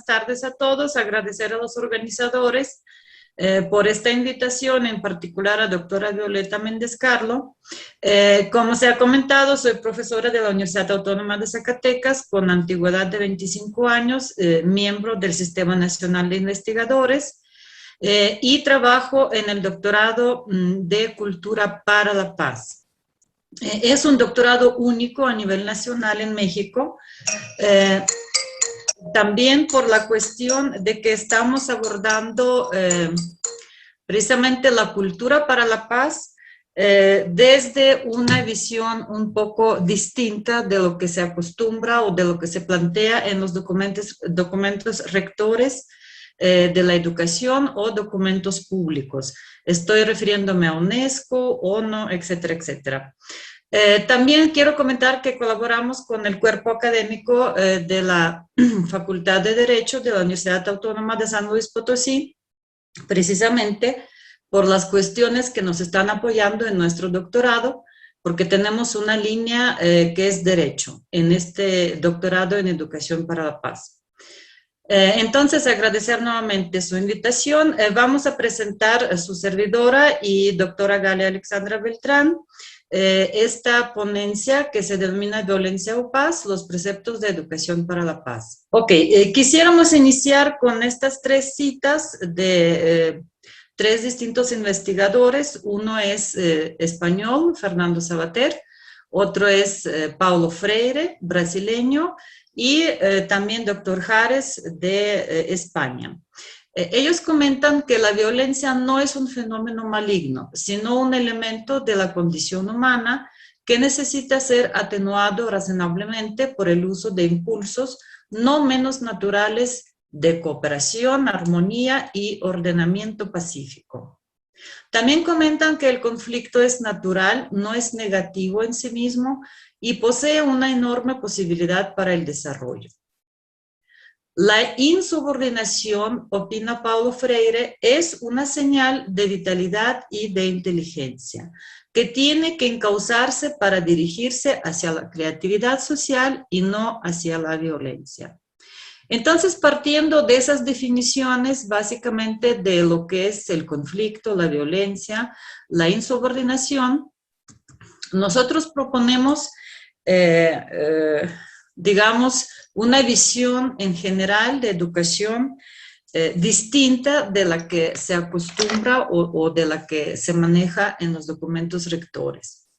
tardes a todos. Agradecer a los organizadores por esta invitación, en particular a doctora Violeta Méndez Carlo. Como se ha comentado, soy profesora de la Universidad Autónoma de Zacatecas con antigüedad de 25 años, miembro del Sistema Nacional de Investigadores y trabajo en el doctorado de Cultura para la Paz. Es un doctorado único a nivel nacional en México, también por la cuestión de que estamos abordando precisamente la cultura para la paz desde una visión un poco distinta de lo que se acostumbra o de lo que se plantea en los documentos rectores de la educación o documentos públicos. Estoy refiriéndome a UNESCO, ONU, etcétera, etcétera. También quiero comentar que colaboramos con el cuerpo académico de la Facultad de Derecho de la Universidad Autónoma de San Luis Potosí, precisamente por las cuestiones que nos están apoyando en nuestro doctorado, porque tenemos una línea que es Derecho en este doctorado en Educación para la Paz. Entonces, agradecer nuevamente su invitación. Vamos a presentar a su servidora y doctora Galia Alexandra Beltrán esta ponencia que se denomina Violencia o Paz, los preceptos de educación para la paz. Ok, quisiéramos iniciar con estas tres citas de tres distintos investigadores. Uno es español, Fernando Savater, otro es Paulo Freire, brasileño, y también doctor Jares de España. Ellos comentan que la violencia no es un fenómeno maligno, sino un elemento de la condición humana que necesita ser atenuado razonablemente por el uso de impulsos no menos naturales de cooperación, armonía y ordenamiento pacífico. También comentan que el conflicto es natural, no es negativo en sí mismo y posee una enorme posibilidad para el desarrollo. La insubordinación, opina Paulo Freire, es una señal de vitalidad y de inteligencia que tiene que encauzarse para dirigirse hacia la creatividad social y no hacia la violencia. Entonces, partiendo de esas definiciones, básicamente de lo que es el conflicto, la violencia, la insubordinación, nosotros proponemos, digamos, una visión en general de educación distinta de la que se acostumbra o de la que se maneja en los documentos rectores.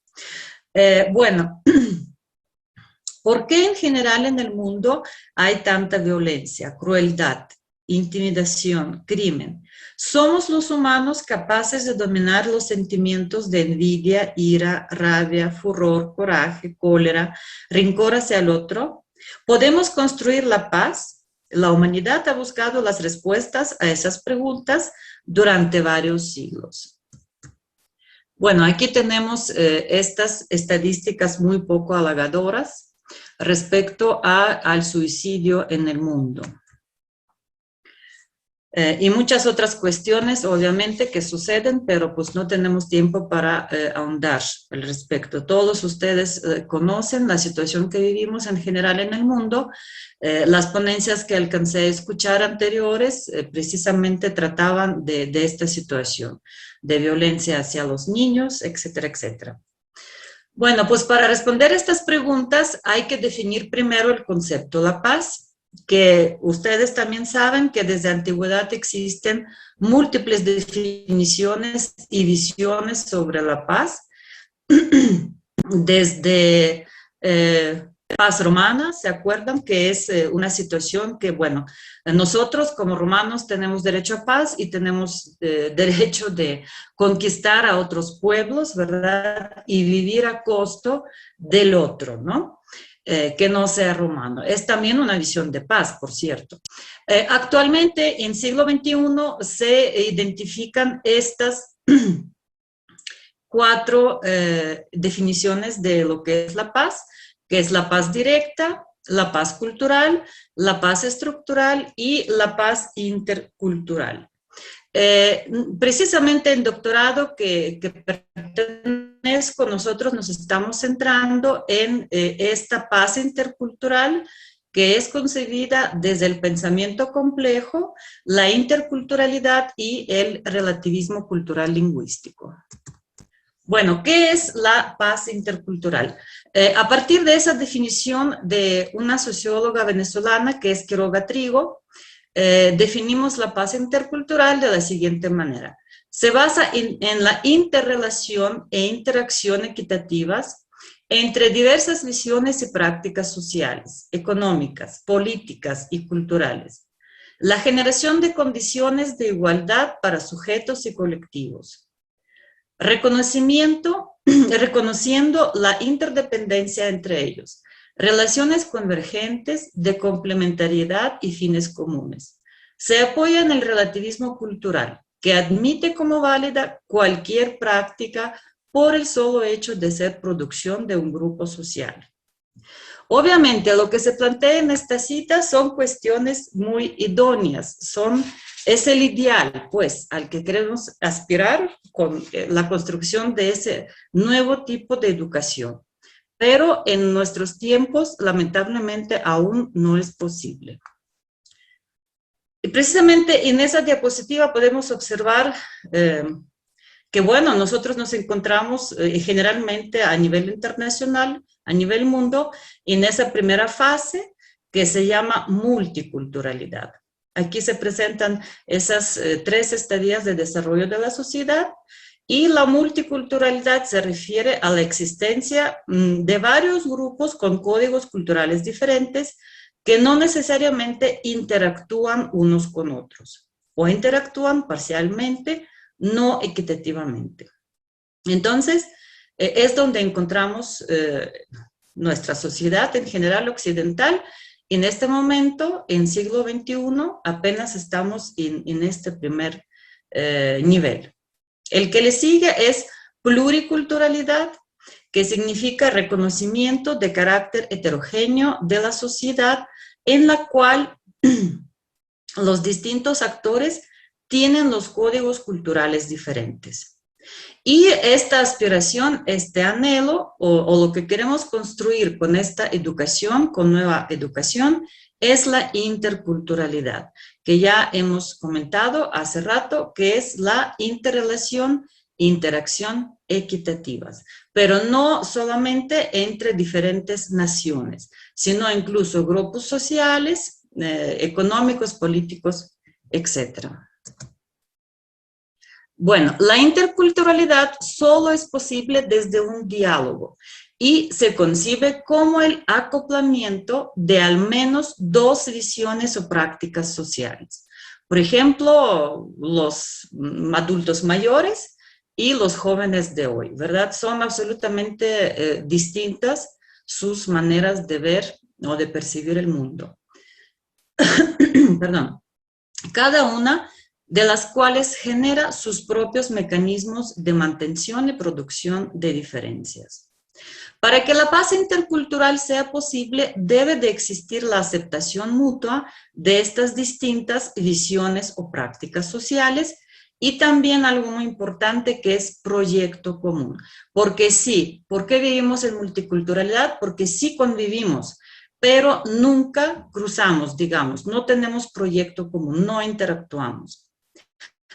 Bueno, ¿por qué en general en el mundo hay tanta violencia, crueldad, intimidación, crimen? ¿Somos los humanos capaces de dominar los sentimientos de envidia, ira, rabia, furor, coraje, cólera, rencor hacia el otro? ¿Podemos construir la paz? La humanidad ha buscado las respuestas a esas preguntas durante varios siglos. Bueno, aquí tenemos estas estadísticas muy poco halagadoras respecto al suicidio en el mundo. Y muchas otras cuestiones, obviamente, que suceden, pero pues no tenemos tiempo para ahondar al respecto. Todos ustedes conocen la situación que vivimos en general en el mundo. Las ponencias que alcancé a escuchar anteriores precisamente trataban de esta situación, de violencia hacia los niños, etcétera, etcétera. Bueno, pues para responder estas preguntas hay que definir primero el concepto de la paz, que ustedes también saben que desde antigüedad existen múltiples definiciones y visiones sobre la paz, desde paz romana, ¿se acuerdan? Que es una situación que, bueno, nosotros como romanos tenemos derecho a paz y tenemos derecho de conquistar a otros pueblos, ¿verdad? Y vivir a costo del otro, ¿no? Que no sea romano. Es también una visión de paz, por cierto. Actualmente, en siglo XXI, se identifican estas cuatro definiciones de lo que es la paz, que es la paz directa, la paz cultural, la paz estructural y la paz intercultural. Precisamente en doctorado que pertenezco, nosotros nos estamos centrando en esta paz intercultural que es concebida desde el pensamiento complejo, la interculturalidad y el relativismo cultural lingüístico. Bueno, ¿qué es la paz intercultural? A partir de esa definición de una socióloga venezolana que es Quiroga Trigo, definimos la paz intercultural de la siguiente manera. Se basa en la interrelación e interacción equitativas entre diversas visiones y prácticas sociales, económicas, políticas y culturales. La generación de condiciones de igualdad para sujetos y colectivos. Reconociendo la interdependencia entre ellos. Relaciones convergentes de complementariedad y fines comunes. Se apoya en el relativismo cultural, que admite como válida cualquier práctica por el solo hecho de ser producción de un grupo social. Obviamente, lo que se plantea en esta cita son cuestiones muy idóneas, es el ideal, pues, al que queremos aspirar con la construcción de ese nuevo tipo de educación. Pero en nuestros tiempos, lamentablemente, aún no es posible. Y precisamente en esa diapositiva podemos observar que, bueno, nosotros nos encontramos generalmente a nivel internacional, a nivel mundo, en esa primera fase que se llama multiculturalidad. Aquí se presentan esas 3 estadías de desarrollo de la sociedad y la multiculturalidad se refiere a la existencia de varios grupos con códigos culturales diferentes que no necesariamente interactúan unos con otros o interactúan parcialmente, no equitativamente. Entonces, es donde encontramos nuestra sociedad en general occidental. En este momento, en siglo XXI, apenas estamos en este primer nivel. El que le sigue es pluriculturalidad, que significa reconocimiento de carácter heterogéneo de la sociedad en la cual los distintos actores tienen los códigos culturales diferentes. Y esta aspiración, este anhelo o lo que queremos construir con esta educación, con nueva educación, es la interculturalidad, que ya hemos comentado hace rato, que es la interrelación, interacción equitativas, pero no solamente entre diferentes naciones, sino incluso grupos sociales, económicos, políticos, etcétera. Bueno, la interculturalidad solo es posible desde un diálogo y se concibe como el acoplamiento de al menos 2 visiones o prácticas sociales. Por ejemplo, los adultos mayores y los jóvenes de hoy, ¿verdad? Son absolutamente distintas sus maneras de ver o de percibir el mundo. Perdón. Cada una de las cuales genera sus propios mecanismos de mantención y producción de diferencias. Para que la paz intercultural sea posible, debe de existir la aceptación mutua de estas distintas visiones o prácticas sociales y también algo muy importante que es proyecto común. Porque sí, ¿por qué vivimos en multiculturalidad? Porque sí convivimos, pero nunca cruzamos, digamos, no tenemos proyecto común, no interactuamos.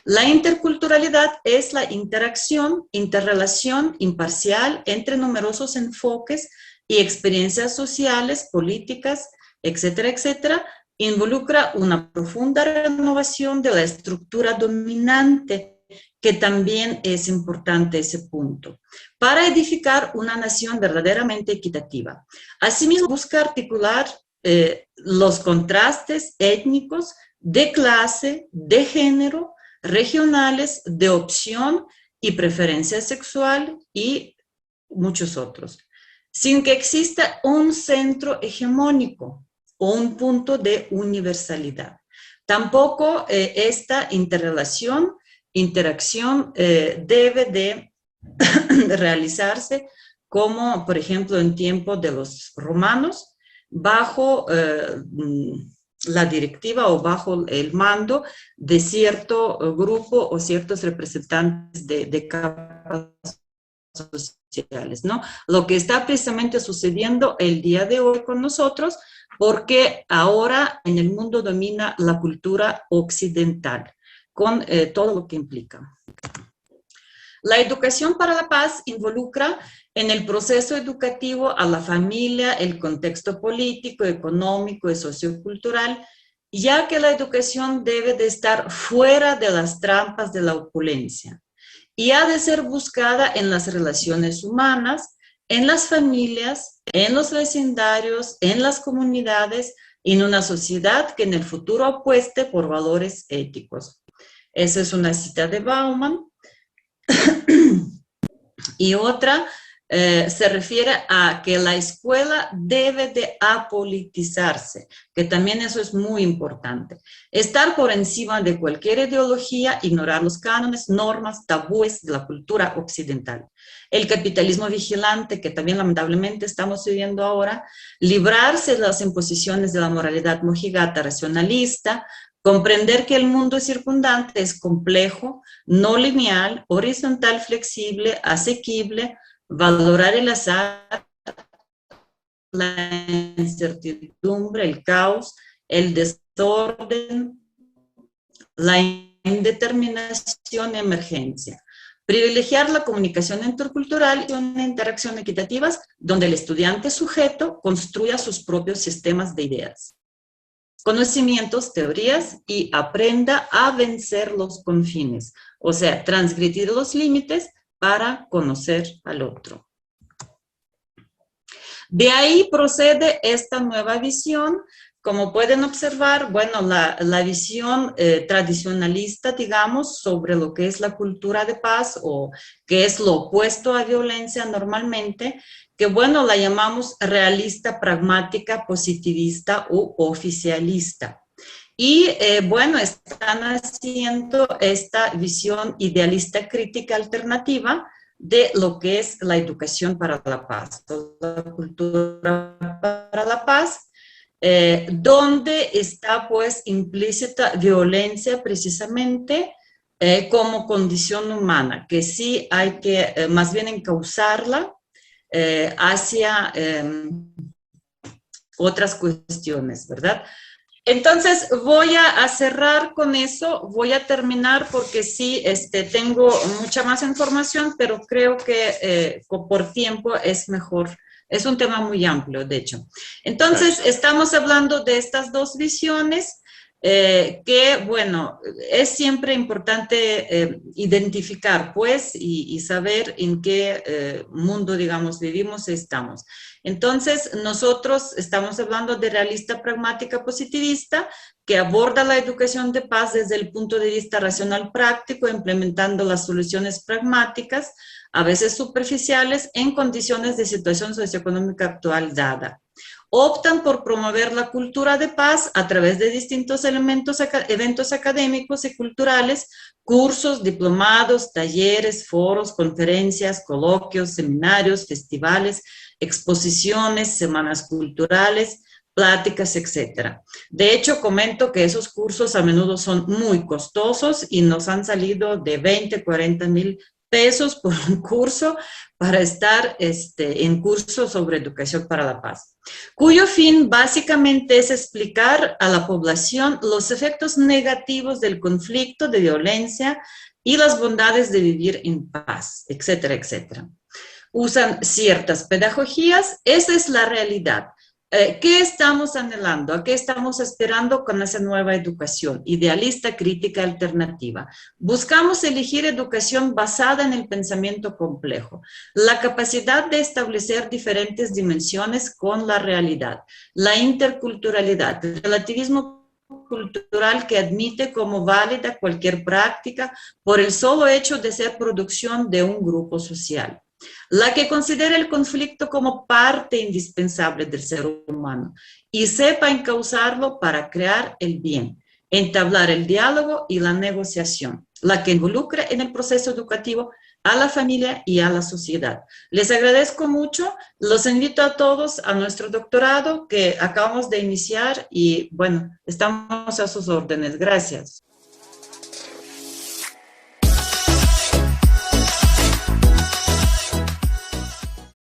La interculturalidad es la interacción, interrelación imparcial entre numerosos enfoques y experiencias sociales, políticas, etcétera, etcétera. Involucra una profunda renovación de la estructura dominante, que también es importante ese punto, para edificar una nación verdaderamente equitativa. Asimismo, busca articular los contrastes étnicos, de clase, de género, regionales, de opción y preferencia sexual y muchos otros, sin que exista un centro hegemónico o un punto de universalidad. Tampoco esta interrelación, interacción debe de realizarse como, por ejemplo, en tiempo de los romanos, bajo la directiva o bajo el mando de cierto grupo o ciertos representantes de capas sociales, ¿no? Lo que está precisamente sucediendo el día de hoy con nosotros, porque ahora en el mundo domina la cultura occidental, con todo lo que implica. La educación para la paz involucra en el proceso educativo a la familia, el contexto político, económico y sociocultural, ya que la educación debe de estar fuera de las trampas de la opulencia y ha de ser buscada en las relaciones humanas, en las familias, en los vecindarios, en las comunidades, en una sociedad que en el futuro apueste por valores éticos. Esa es una cita de Bauman. Y otra se refiere a que la escuela debe de apolitizarse, que también eso es muy importante. Estar por encima de cualquier ideología, ignorar los cánones, normas, tabúes de la cultura occidental. El capitalismo vigilante, que también lamentablemente estamos viviendo ahora, librarse de las imposiciones de la moralidad mojigata racionalista, comprender que el mundo circundante es complejo, no lineal, horizontal, flexible, asequible, valorar el azar, la incertidumbre, el caos, el desorden, la indeterminación y emergencia. Privilegiar la comunicación intercultural y una interacción equitativas donde el estudiante sujeto construya sus propios sistemas de ideas, conocimientos, teorías y aprenda a vencer los confines, o sea, transgredir los límites para conocer al otro. De ahí procede esta nueva visión. Como pueden observar, bueno, la visión tradicionalista, digamos, sobre lo que es la cultura de paz o que es lo opuesto a violencia normalmente, que bueno, la llamamos realista, pragmática, positivista u oficialista. Y bueno, están haciendo esta visión idealista crítica alternativa de lo que es la educación para la paz, la cultura para la paz, donde está pues implícita violencia precisamente como condición humana, que sí hay que más bien encauzarla hacia otras cuestiones, ¿verdad? Entonces voy a cerrar con eso, voy a terminar porque sí, tengo mucha más información, pero creo que por tiempo es mejor. Es un tema muy amplio, de hecho. Entonces, estamos hablando de estas dos visiones que, bueno, es siempre importante identificar, pues, y saber en qué mundo, digamos, vivimos y estamos. Entonces, nosotros estamos hablando de realista pragmática positivista, que aborda la educación de paz desde el punto de vista racional práctico, implementando las soluciones pragmáticas, a veces superficiales, en condiciones de situación socioeconómica actual dada. Optan por promover la cultura de paz a través de distintos eventos académicos y culturales, cursos, diplomados, talleres, foros, conferencias, coloquios, seminarios, festivales, exposiciones, semanas culturales, pláticas, etc. De hecho, comento que esos cursos a menudo son muy costosos y nos han salido de 20, 40 mil pesos por un curso para estar en curso sobre educación para la paz, cuyo fin básicamente es explicar a la población los efectos negativos del conflicto, de violencia y las bondades de vivir en paz, etcétera, etcétera. Usan ciertas pedagogías, esa es la realidad. ¿Qué estamos anhelando? ¿A qué estamos esperando con esa nueva educación? Idealista, crítica, alternativa. Buscamos elegir educación basada en el pensamiento complejo, la capacidad de establecer diferentes dimensiones con la realidad, la interculturalidad, el relativismo cultural que admite como válida cualquier práctica por el solo hecho de ser producción de un grupo social, la que considera el conflicto como parte indispensable del ser humano y sepa encauzarlo para crear el bien, entablar el diálogo y la negociación, la que involucra en el proceso educativo a la familia y a la sociedad. Les agradezco mucho, los invito a todos a nuestro doctorado que acabamos de iniciar y bueno, estamos a sus órdenes. Gracias.